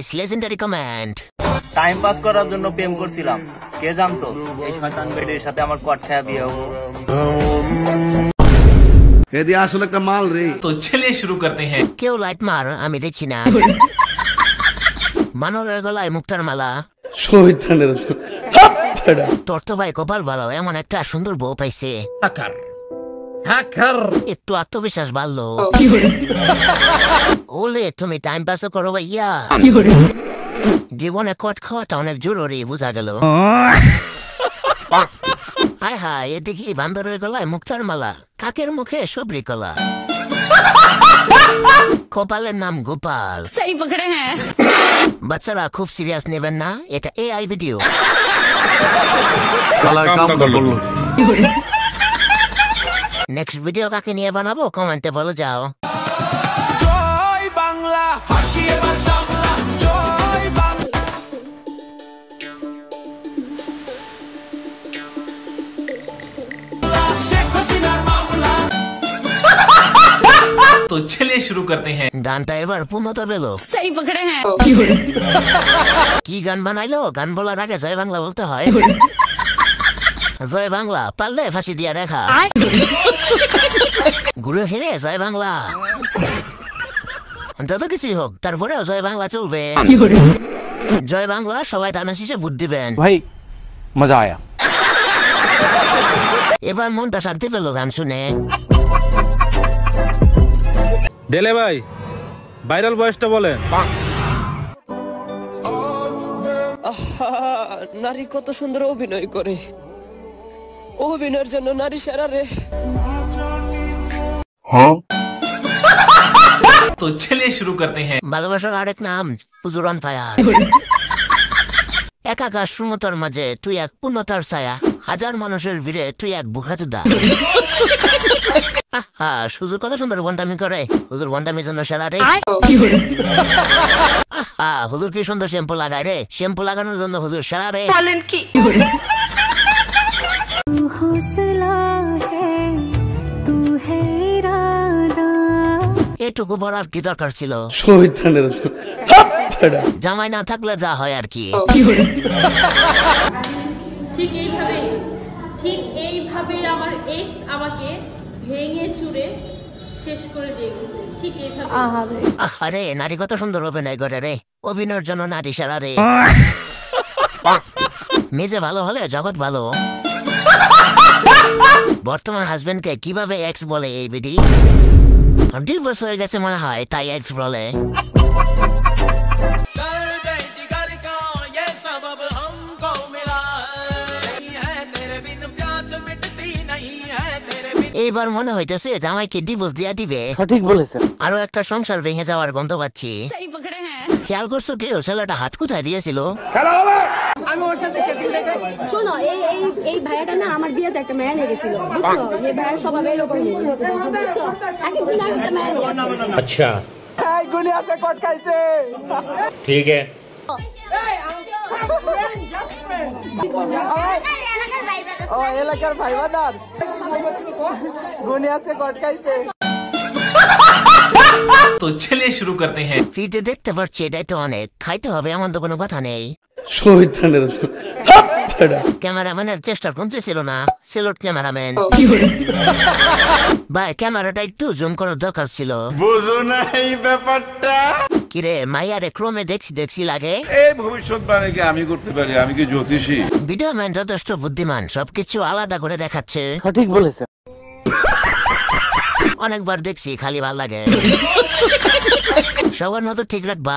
Nice legendary comment. Time pass করার জন্য প্রেম করছিলাম, কে জানতো এই শয়তান বেটির সাথে আমার কটছায়া বিয়ে হবো। এদি আসলে একটা মাল রে। তো চলিए शुरू करते हैं। কেউ লাইট মার, আমি দেখছি না। মানবের গলায় মুক্তার মালা। শয়তানের তোর তো ভাই কপাল ভালো, এমন একটা সুন্দর বউ পাইছে। একটু আত্মবিশ্বাস বাড়লো। ওলে তুমি টাইম পাস করো ভাইয়া, জীবনে কট খাওয়াটা অনেক জরুরি, বোঝা গেল। হায় হায়, এদিকে বান্দরের গলায় মুক্তার মালা, কাকের মুখে সবরি কলা। কপালের নাম গোপাল। सही पकड़े हैं। বাচ্চারা খুব সিরিয়াস নেবেন না, এটা এআই ভিডিও। নেক্সট ভিডিও কাকে নিয়ে বানাবো কমেন্টে বলে যাও। জয় বাংলা, ফাঁসি এবার সামলা, জয় বাংলা। শেখ হাসিনার মামলা। तो चलिए शुरू करते हैं। গানটা এবার পূর্ণতা পেল। सही पकड़े हैं। কি গান বানাইলো? গান বলার আগে জয় বাংলা বলতে হয়। জয় বাংলা, পারলে ফাঁসি দিয়া দেখা। ঘুরে ফিরে জয় বাংলা, যত কিছুই হোক তারপরেও জয় বাংলা চলবে। জয় বাংলা, সবাই তার শেষে ভোট দিবেন। ভাই মজা আয়া। এবার মনটা শান্তি পেল গান শুনে। দেলে ভাই ভাইরাল বয়সটা বলেন। নারী কত সুন্দর অভিনয় করে, অভিনয়ের জন্য নারী সেরা রে। तो चलिए शुरू करते हैं। ভালোবাসার আরেক নাম পুজুরান ফায়ার। একাকার শূন্যতার মাঝে তুই এক পূর্ণতার ছায়া, হাজার মানুষের ভিড়ে তুই এক বুখাচুদা। সুজুর কত সুন্দর বন্ডামি করে, হুজুর বন্ডামির জন্য সেরা রে। হুজুর কি সুন্দর শ্যাম্পু লাগায় রে, শ্যাম্পু লাগানোর জন্য হুজুর সেরা রে। বলেন কি? এটুকু বলার কি দরকার ছিল? শয়তানের জামাই না থাকলে যা হয় আর কি। ঠিক এইভাবেই আমার এক্স আমাকে ভেঙে চুরে শেষ করে দিয়ে গেছে। ঠিক এইভাবে। আরে নারী কত সুন্দর অভিনয় করে রে, অভিনয়ের জন্য নারী সেরা রে। মেজে ভালো হলে জগৎ ভালো। বর্তমান হাজবেন্ডকে কিভাবে এক্স বলে এই বিডি? ডিভোর্স হয়ে গেছে মনে হয়, তাই এক্স বলে। এইবার মনে হইতেছে জামাইকে ডিভোর্স দিয়া দিবে। সঠিক বলেছেন। আরো একটা সংসার ভেঙে যাওয়ার গন্ধ পাচ্ছি। सही पकड़े हैं। খেয়াল করছো কেউ ছেলেটা হাত কোথায় দিয়েছিল? আমি ওর সাথে শোনো, এই ভাইয়াটা না আমার বিয়েতে একটা মেয়ে নিয়ে গেছিল, বুঝছো? এই ভাইয়ার স্বভাব এরকমই, বুঝছো? একদিন আগে একটা মেয়ে নিয়ে গেছে। अच्छा গুনি আছে কট খাইছে। ठीक है। ও এলাকার ভাই বাদার গুনি আছে কট খাইছে। तो चलिए शुरू करते हैं। ফিটে দেখতে পাচ্ছি, এটাই তো অনেক। খাইতে হবে এমন তো কোনো কথা নেই। শয়তানের ক্যামেরাম্যানের চেষ্টা কমতেছিল না, সিলোট ক্যামেরাম্যান। ভাই ক্যামেরাটা একটু জুম করার দরকার ছিল। বুঝো না এই ব্যাপারটা? কিরে মাইয়ারে ক্রমে দেখছি লাগে। এই ভবিষ্যৎবাণীকে আমি করতে পারি? আমি কি জ্যোতিষী? ভিডিও ম্যান যথেষ্ট বুদ্ধিমান, সবকিছু আলাদা করে দেখাচ্ছে। সঠিক বলেছেন। অনেকবার দেখছি, খালি ভাল লাগে। সবার মতো ঠিক রাখবা।